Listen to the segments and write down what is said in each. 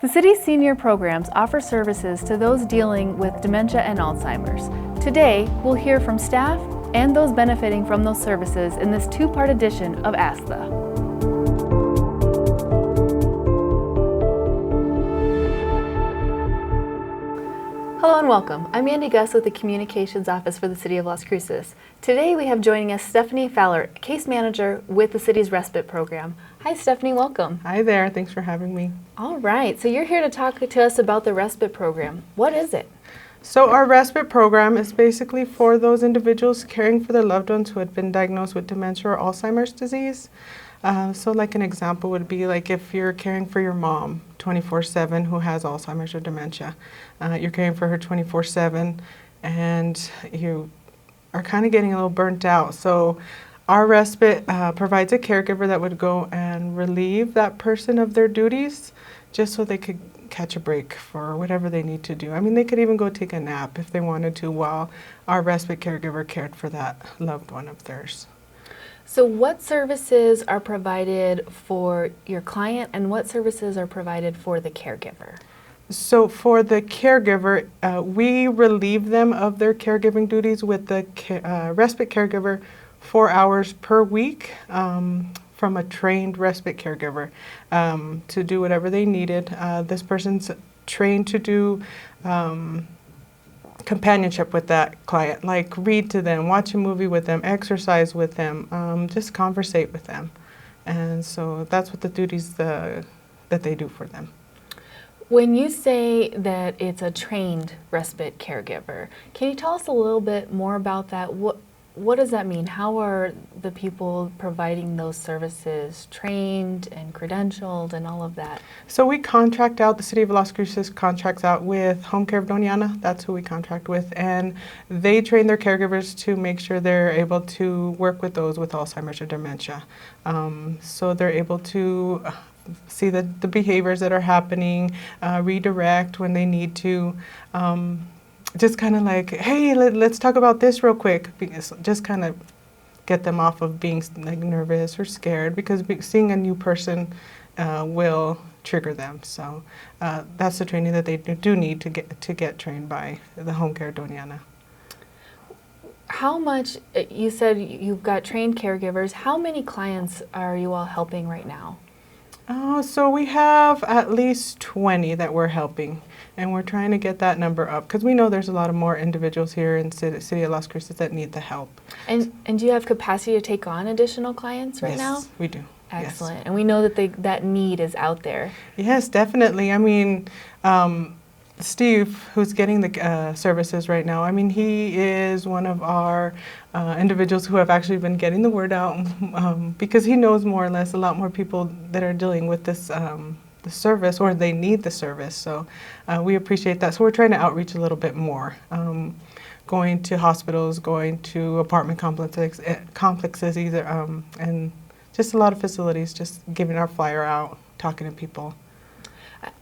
The city's senior programs offer services to those dealing with dementia and Alzheimer's. Today, we'll hear from staff and those benefiting from those services in this two-part edition of Ask the. Hello and welcome. I'm Andy Gus with the Communications Office for the City of Las Cruces. Today we have joining us Stephanie Fowler, Case Manager with the city's Respite Program. Hi Stephanie, welcome. Hi there, thanks for having me. All right, so you're here to talk to us about the Respite Program. What is it? So our Respite Program is basically for those individuals caring for their loved ones who had been diagnosed with dementia or Alzheimer's disease. So like an example would be like if you're caring for your mom 24/7 who has Alzheimer's or dementia. You're caring for her 24/7 and you are kind of getting a little burnt out. So our respite provides a caregiver that would go and relieve that person of their duties just so they could catch a break for whatever they need to do. I mean, they could even go take a nap if they wanted to while our respite caregiver cared for that loved one of theirs. So what services are provided for your client and what services are provided for the caregiver? So for the caregiver, we relieve them of their caregiving duties with the respite caregiver 4 hours per week from a trained respite caregiver to do whatever they needed. This person's trained to do companionship with that client, like read to them, watch a movie with them, exercise with them, just conversate with them. And so that's what the duties that they do for them. When you say that it's a trained respite caregiver, can you tell us a little bit more about that? What does that mean? How are the people providing those services trained and credentialed and all of that? So we contract out, the City of Las Cruces contracts out with Home Care of Doñana, that's who we contract with, and they train their caregivers to make sure they're able to work with those with Alzheimer's or dementia. So they're able to see the behaviors that are happening, redirect when they need to. Just kind of like, hey, let's talk about this real quick, because just kind of get them off of being like nervous or scared, because seeing a new person will trigger them. So that's the training that they do need to get trained by the Home Care Doñana. How much, you said you've got trained caregivers, how many clients are you all helping right now? So we have at least 20 that we're helping, and we're trying to get that number up because we know there's a lot of more individuals here in City of Las Cruces that need the help. And do you have capacity to take on additional clients right now? Yes, we do. Excellent. Yes. And we know that that need is out there. Yes, definitely. I mean, Steve, who's getting the services right now, I mean, he is one of our individuals who have actually been getting the word out because he knows more or less a lot more people that are dealing with this the service, or they need the service. So we appreciate that. So we're trying to outreach a little bit more, going to hospitals, going to apartment complexes either, and just a lot of facilities, just giving our flyer out, talking to people.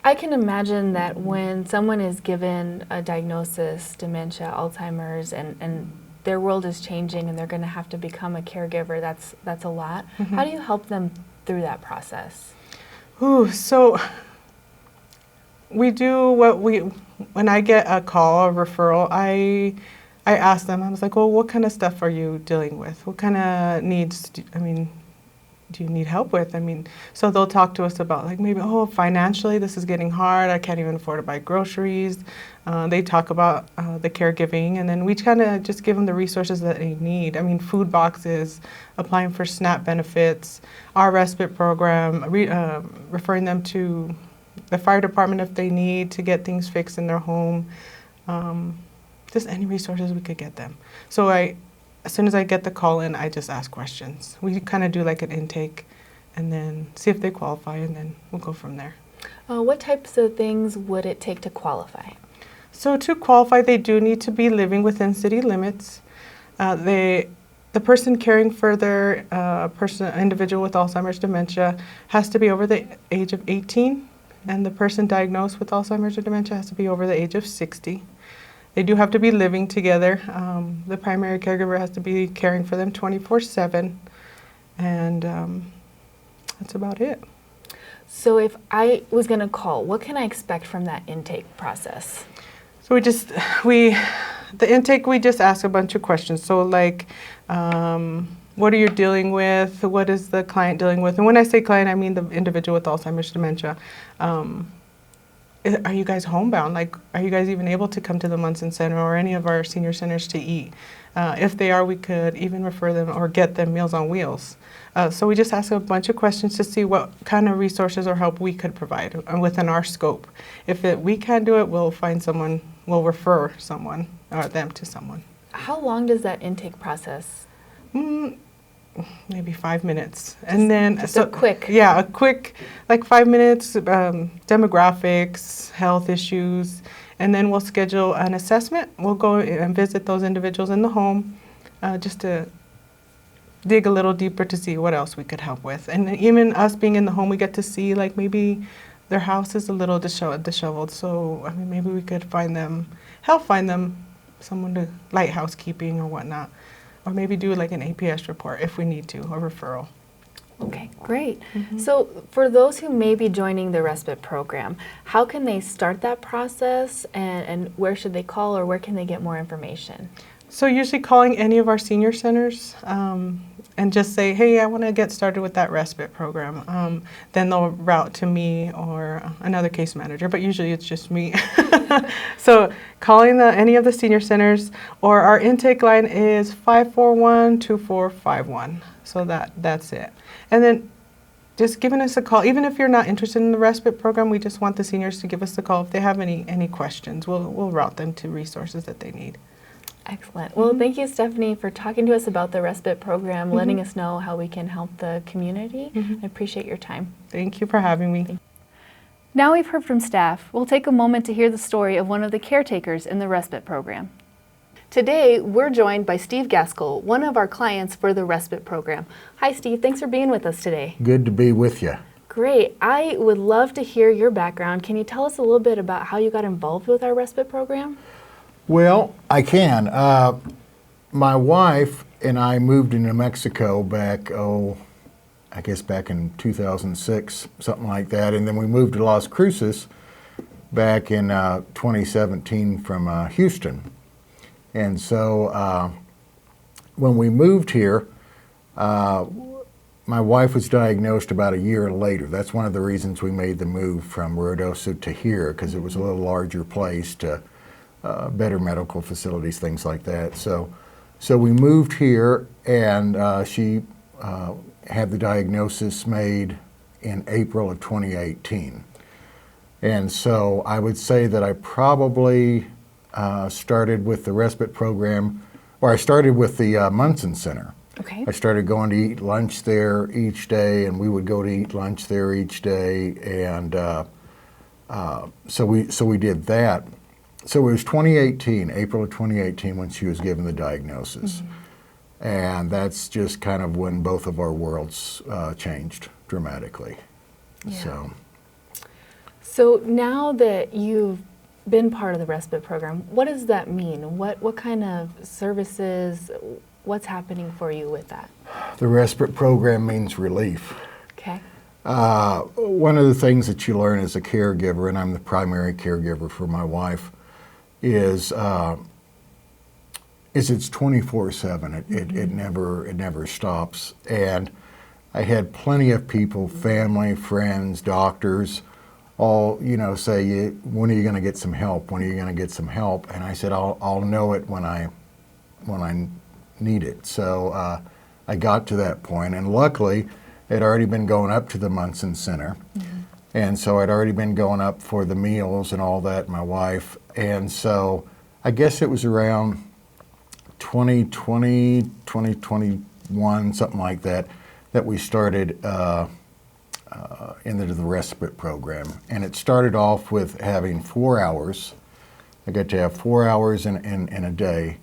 I can imagine that when someone is given a diagnosis, dementia, Alzheimer's, and their world is changing and they're going to have to become a caregiver, that's a lot. Mm-hmm. How do you help them through that process? So we do when I get a call, a referral, I ask them, I was like, well, what kind of stuff are you dealing with? What kind of needs, do you need help with? I mean, so they'll talk to us about like maybe, oh, financially this is getting hard, I can't even afford to buy groceries. They talk about the caregiving, and then we kind of just give them the resources that they need. I mean, food boxes, applying for SNAP benefits, our respite program, referring them to the fire department if they need to get things fixed in their home. Just any resources we could get them. So as soon as I get the call in, I just ask questions. We kind of do like an intake and then see if they qualify, and then we'll go from there. What types of things would it take to qualify? So to qualify, they do need to be living within city limits. The person caring for their individual with Alzheimer's dementia has to be over the age of 18, and the person diagnosed with Alzheimer's or dementia has to be over the age of 60. They do have to be living together. The primary caregiver has to be caring for them 24/7, and that's about it. So if I was going to call, what can I expect from that intake process? So the intake, we just ask a bunch of questions. So like, what are you dealing with? What is the client dealing with? And when I say client, I mean the individual with Alzheimer's dementia. Are you guys homebound? Like, are you guys even able to come to the Munson Center or any of our senior centers to eat? If they are, we could even refer them or get them Meals on Wheels. So we just ask a bunch of questions to see what kind of resources or help we could provide within our scope. If we can't do it, we'll find someone, we'll refer someone or them to someone. How long does that intake process? Maybe 5 minutes. And then a quick. Yeah, a quick, like 5 minutes, demographics, health issues, and then we'll schedule an assessment. We'll go and visit those individuals in the home just to dig a little deeper to see what else we could help with. And even us being in the home, we get to see like maybe their house is a little disheveled. So I mean, maybe we could help find them someone to light housekeeping or whatnot. Or maybe do like an APS report if we need to, or referral. Okay, great. So for those who may be joining the respite program, how can they start that process and where should they call or where can they get more information? So usually calling any of our senior centers and just say, hey, I want to get started with that respite program. Then they'll route to me or another case manager, but usually it's just me. So calling any of the senior centers, or our intake line is 541-2451. So that's it. And then just giving us a call, even if you're not interested in the respite program, we just want the seniors to give us a call if they have any questions. We'll route them to resources that they need. Excellent. Well, thank you, Stephanie, for talking to us about the respite program, letting us know how we can help the community. I appreciate your time. Thank you for having me. Now we've heard from staff, we'll take a moment to hear the story of one of the caretakers in the respite program. Today, we're joined by Steve Gaskell, one of our clients for the respite program. Hi, Steve. Thanks for being with us today. Good to be with you. Great. I would love to hear your background. Can you tell us a little bit about how you got involved with our respite program? Well, I can. My wife and I moved to New Mexico back, I guess back in 2006, something like that. And then we moved to Las Cruces back in 2017 from Houston. And so when we moved here, my wife was diagnosed about a year later. That's one of the reasons we made the move from Ruidoso to here, because it was a little larger place to better medical facilities, things like that. So we moved here, and she had the diagnosis made in April of 2018. And so I would say that I probably started with the respite program, or I started with the Munson Center. Okay. I started going to eat lunch there each day, and we would go to eat lunch there each day, and so we did that. So it was 2018, April of 2018, when she was given the diagnosis. And that's just kind of when both of our worlds changed dramatically. Yeah. So now that you've been part of the respite program, what does that mean? What kind of services, what's happening for you with that? The respite program means relief. Okay. One of the things that you learn as a caregiver, and I'm the primary caregiver for my wife, is it's 24/7. It never stops. And I had plenty of people, family, friends, doctors, all say, when are you going to get some help? When are you going to get some help? And I said, I'll know it when I need it. So I got to that point, and luckily, I'd already been going up to the Munson Center. And so I'd already been going up for the meals and all that, my wife. And so I guess it was around 2020, 2021, something like that, that we started into the respite program. And it started off with having 4 hours. I got to have 4 hours in a day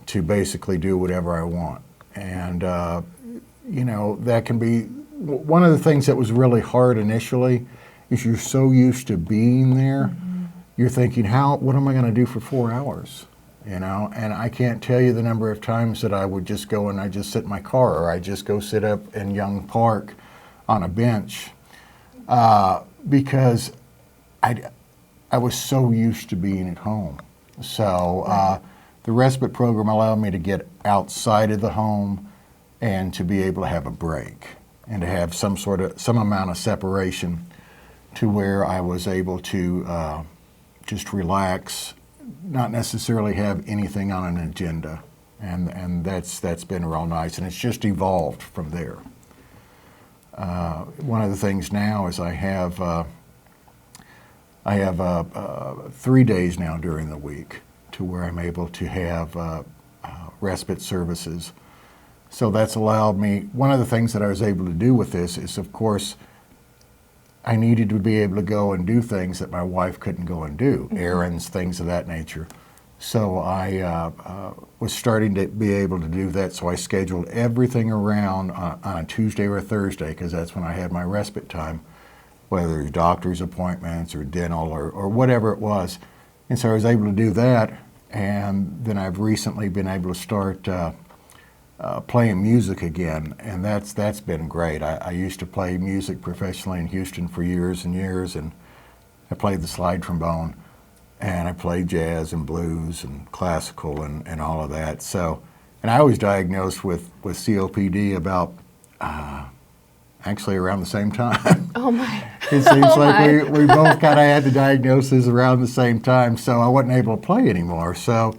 to basically do whatever I want. And, that can be, one of the things that was really hard initially is you're so used to being there, you're thinking, what am I going to do for 4 hours? And I can't tell you the number of times that I would just go and I just sit in my car, or I just go sit up in Young Park on a bench because I was so used to being at home. So the respite program allowed me to get outside of the home and to be able to have a break and to have some amount of separation to where I was able to just relax, not necessarily have anything on an agenda. And that's been real nice, and it's just evolved from there. One of the things now is I have 3 days now during the week to where I'm able to have respite services. So that's allowed me, one of the things that I was able to do with this is, of course, I needed to be able to go and do things that my wife couldn't go and do, errands, things of that nature. So I was starting to be able to do that, so I scheduled everything around on a Tuesday or a Thursday, because that's when I had my respite time, whether it's doctor's appointments or dental or whatever it was. And so I was able to do that, and then I've recently been able to start playing music again, and that's been great. I used to play music professionally in Houston for years and years, and I played the slide trombone, and I played jazz and blues and classical and all of that. So, and I was diagnosed with COPD about actually around the same time. Oh my. It seems like we both kind of had the diagnosis around the same time, so I wasn't able to play anymore. So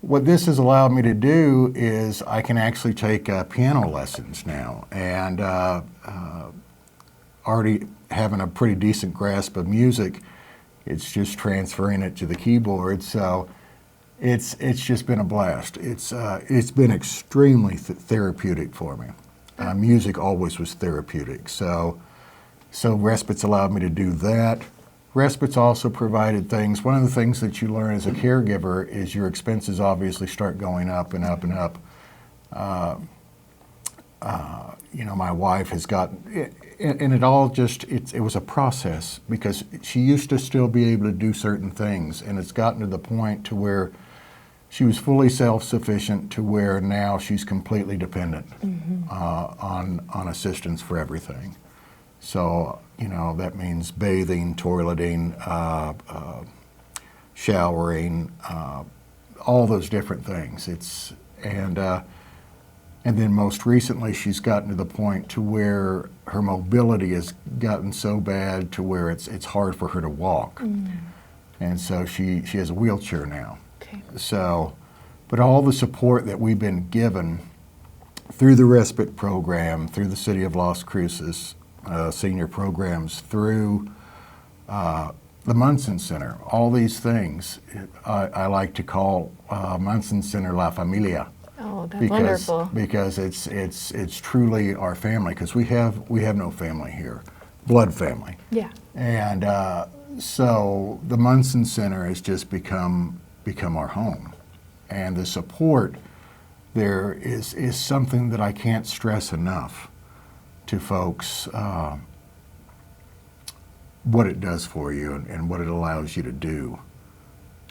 what this has allowed me to do is I can actually take piano lessons now, and already having a pretty decent grasp of music, it's just transferring it to the keyboard. So it's just been a blast. It's been extremely therapeutic for me. Music always was therapeutic. So Respite's allowed me to do that. Respite's also provided things. One of the things that you learn as a caregiver is your expenses obviously start going up and up and up. My wife has gotten, and it all just, it was a process, because she used to still be able to do certain things, and it's gotten to the point to where she was fully self-sufficient to where now she's completely dependent on assistance for everything. So, that means bathing, toileting, showering, all those different things. And then most recently, she's gotten to the point to where her mobility has gotten so bad to where it's hard for her to walk. And so she has a wheelchair now. Okay. So, but all the support that we've been given through the respite program, through the City of Las Cruces, senior programs, through the Munson Center, all these things, I like to call Munson Center La Familia. Oh, that's wonderful. Because it's truly our family, because we have no family here, blood family. Yeah. And so the Munson Center has just become our home, and the support there is something that I can't stress enough to folks, what it does for you and what it allows you to do.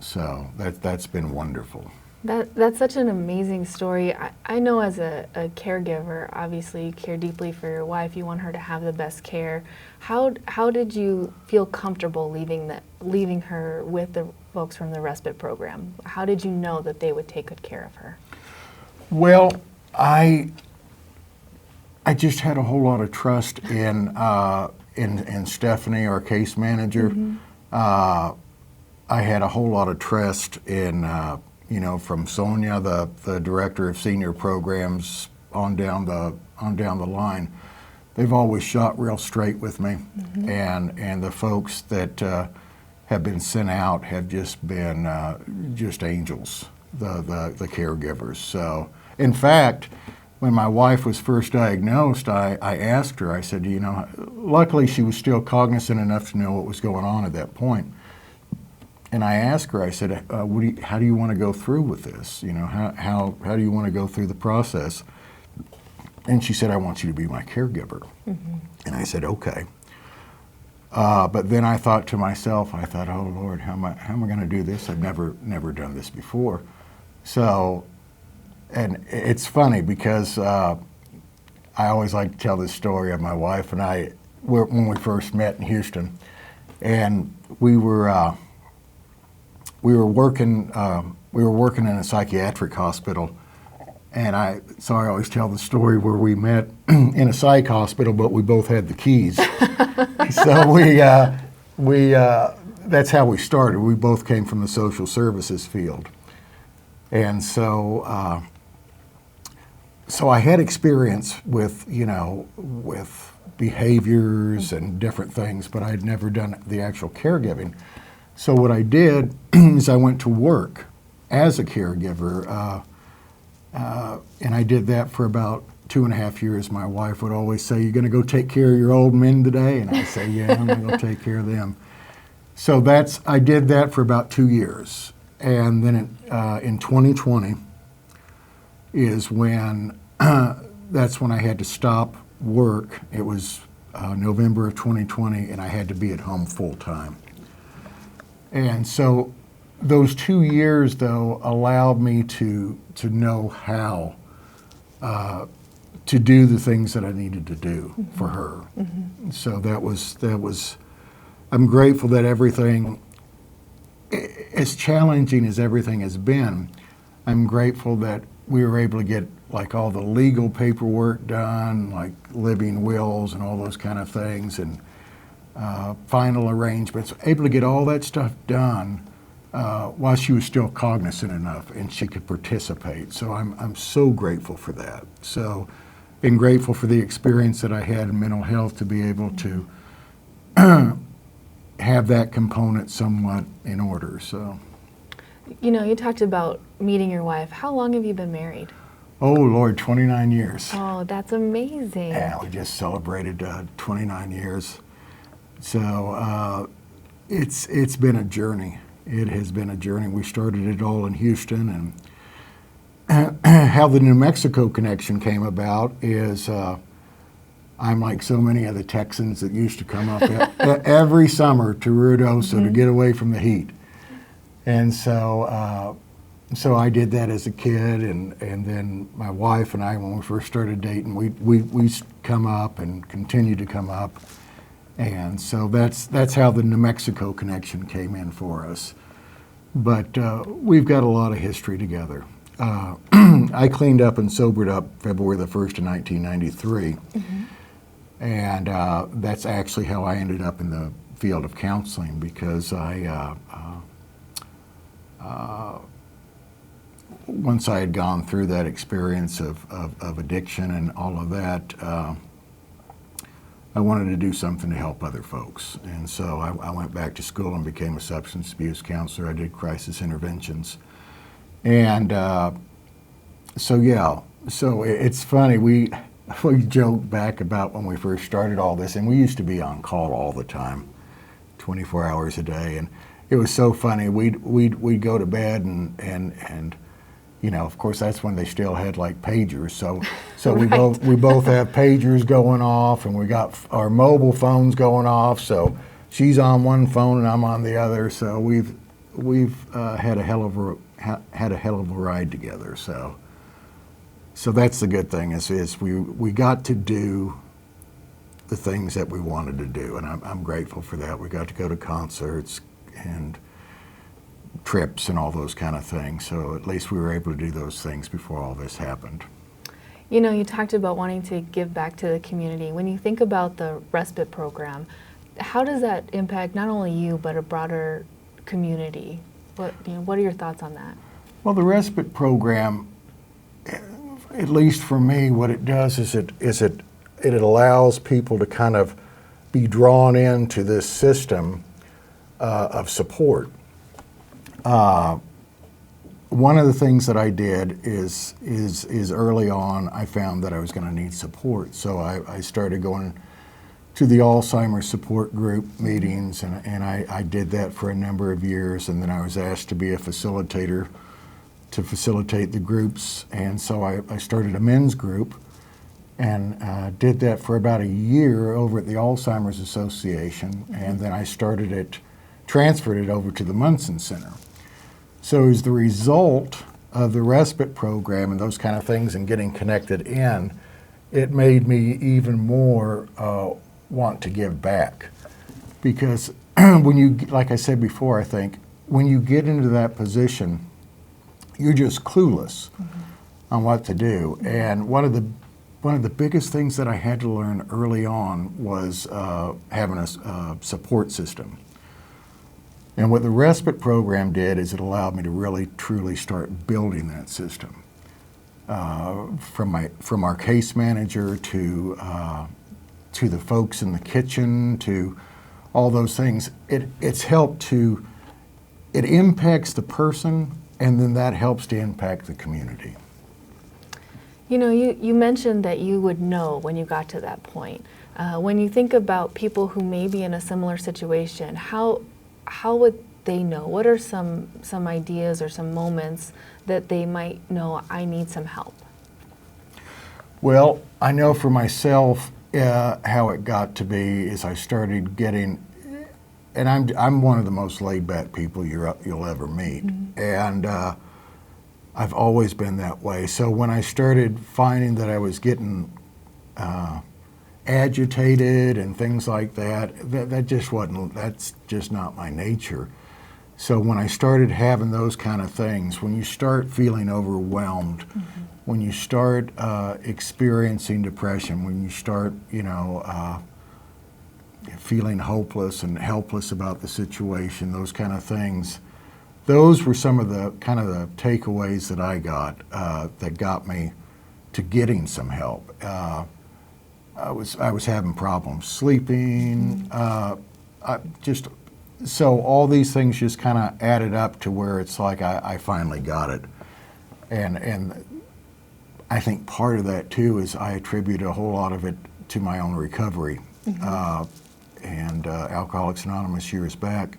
So that's been wonderful. That's such an amazing story. I know as a caregiver, obviously you care deeply for your wife. You want her to have the best care. How did you feel comfortable leaving her with the folks from the respite program? How did you know that they would take good care of her? Well, I just had a whole lot of trust in Stephanie, our case manager. I had a whole lot of trust in from Sonia, the director of senior programs, on down the line. They've always shot real straight with me, and the folks that have been sent out have just been just angels, the caregivers. So, in fact, when my wife was first diagnosed, I asked her, I said, luckily she was still cognizant enough to know what was going on at that point. And I asked her, I said, how do you want to go through with this? How do you want to go through the process? And she said, I want you to be my caregiver. And I said, okay. But then I thought to myself, oh Lord, how am I going to do this? I've never done this before. So, and it's funny because I always like to tell this story of my wife and I. when we first met in Houston, and we were working in a psychiatric hospital, and I always tell the story where we met in a psych hospital, but we both had the keys. So that's how we started. We both came from the social services field, and so I had experience with behaviors and different things, but I had never done the actual caregiving. So what I did is I went to work as a caregiver, and I did that for about 2.5 years. My wife would always say, "You going to go take care of your old men today?" And I'd say, "Yeah, I'm going to go take care of them." So I did that for about 2 years, and then in 2020 is when that's when I had to stop work. It was November of 2020, and I had to be at home full time. And so those 2 years, though, allowed me to know how to do the things that I needed to do for her. Mm-hmm. So that was. I'm grateful that everything, as challenging as everything has been, I'm grateful that we were able to get like all the legal paperwork done, like living wills and all those kind of things, and final arrangements, able to get all that stuff done while she was still cognizant enough and she could participate. So I'm so grateful for that. So been grateful for the experience that I had in mental health to be able to have that component somewhat in order. So, you talked about meeting your wife. How long have you been married? Oh Lord, 29 years. Oh, that's amazing. Yeah, we just celebrated 29 years. So it's been a journey. It has been a journey. We started it all in Houston, and how the New Mexico connection came about is I'm like so many of the Texans that used to come up every summer to Ruidoso to get away from the heat. And so I did that as a kid, and then my wife and I, when we first started dating, we come up and continue to come up. And so that's how the New Mexico connection came in for us. But we've got a lot of history together. I cleaned up and sobered up February the 1st of 1993. Mm-hmm. And that's actually how I ended up in the field of counseling, because once I had gone through that experience of addiction and all of that, I wanted to do something to help other folks. And so I went back to school and became a substance abuse counselor. I did crisis interventions. And so it's funny, we joke back about when we first started all this, and we used to be on call all the time, 24 hours a day, and it was so funny. We'd go to bed and of course that's when they still had like pagers. So right. we both have pagers going off, and we got our mobile phones going off. So she's on one phone and I'm on the other. So we've had a hell of a ride together. So that's the good thing is we got to do the things that we wanted to do, and I'm grateful for that. We got to go to concerts and trips and all those kind of things. So at least we were able to do those things before all this happened. You talked about wanting to give back to the community. When you think about the respite program, how does that impact not only you but a broader community? What are your thoughts on that? Well, the respite program, at least for me, what it does is it allows people to kind of be drawn into this system of support. One of the things that I did is early on I found that I was going to need support, so I started going to the Alzheimer support group meetings, and I did that for a number of years, and then I was asked to be a facilitator to facilitate the groups, and so I started a men's group and did that for about a year over at the Alzheimer's Association, and then I transferred it over to the Munson Center. So as the result of the respite program and those kind of things and getting connected in, it made me even more want to give back. Because when you, like I said before, I think, when you get into that position, you're just clueless on what to do. And one of the biggest things that I had to learn early on was having a support system. And what the respite program did is it allowed me to really, truly start building that system. From our case manager to the folks in the kitchen to all those things, it's helped to, it impacts the person, and then that helps to impact the community. You know, you mentioned that you would know when you got to that point. When you think about people who may be in a similar situation, how would they know? What are some ideas or some moments that they might know, I need some help? Well, I know for myself how it got to be is I started getting, and I'm one of the most laid back people you'll ever meet, and I've always been that way. So when I started finding that I was getting agitated and things like that just wasn't, that's just not my nature. So when I started having those kind of things, when you start feeling overwhelmed, when you start experiencing depression, when you start, feeling hopeless and helpless about the situation, those kind of things, those were some of the kind of the takeaways that I got that got me to getting some help. I was having problems sleeping, so all these things just kind of added up to where it's like I finally got it. And I think part of that too is I attribute a whole lot of it to my own recovery. And Alcoholics Anonymous years back,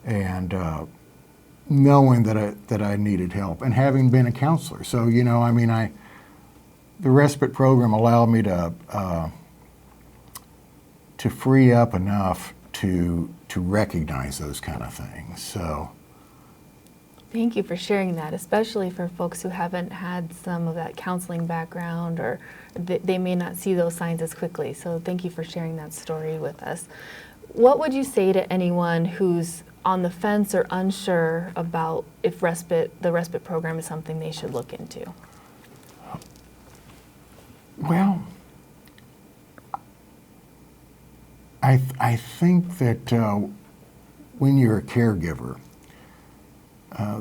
and knowing that I needed help, and having been a counselor. So the respite program allowed me to free up enough to recognize those kind of things. So. Thank you for sharing that, especially for folks who haven't had some of that counseling background, or they may not see those signs as quickly. So thank you for sharing that story with us. What would you say to anyone who's on the fence or unsure about if the respite program is something they should look into? Well, I think that when you're a caregiver,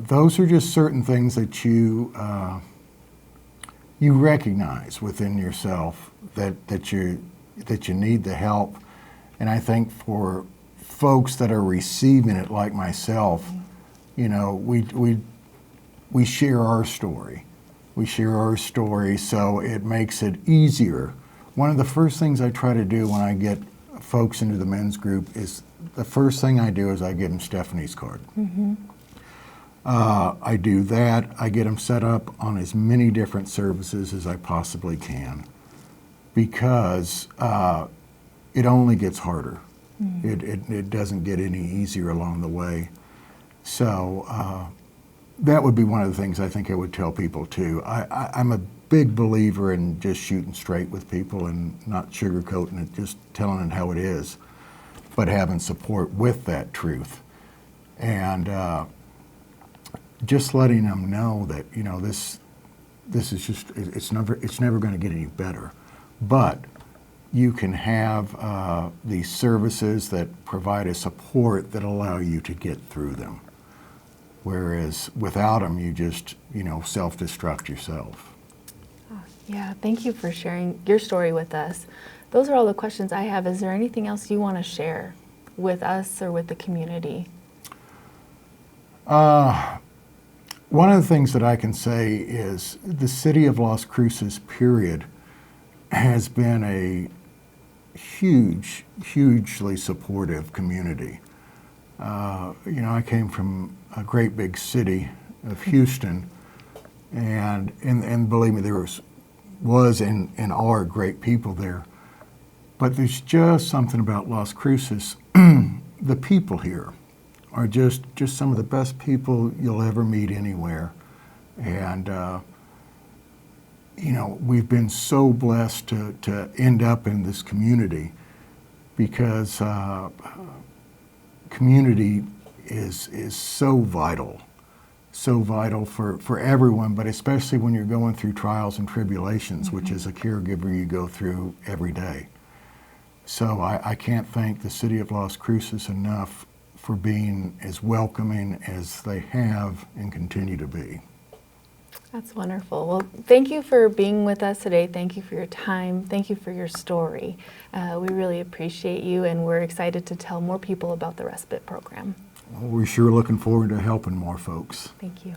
those are just certain things that you recognize within yourself that you need the help. And I think for folks that are receiving it, like myself, we share our story. We share our story, so it makes it easier. One of the first things I try to do when I get folks into the men's group is the first thing I do is I give them Stephanie's card. I do that. I get them set up on as many different services as I possibly can, because it only gets harder. It doesn't get any easier along the way. So that would be one of the things I think I would tell people too. I'm a big believer in just shooting straight with people and not sugarcoating it, just telling it how it is, but having support with that truth. And just letting them know that this is just, it's never going to get any better, but you can have these services that provide a support that allow you to get through them, whereas without them you just self-destruct yourself. Yeah, thank you for sharing your story with us. Those are all the questions I have. Is there anything else you want to share with us or with the community? One of the things that I can say is the City of Las Cruces, period, has been a hugely supportive community. I came from a great big city of Houston, and believe me, there was and are great people there. But there's just something about Las Cruces. The people here are just some of the best people you'll ever meet anywhere. And, we've been so blessed to end up in this community. because community is so vital for everyone, but especially when you're going through trials and tribulations, which as a caregiver you go through every day. So I can't thank the City of Las Cruces enough for being as welcoming as they have and continue to be. That's wonderful. Well, thank you for being with us today. Thank you for your time. Thank you for your story. We really appreciate you, and we're excited to tell more people about the respite program. Well, we're sure looking forward to helping more folks. Thank you.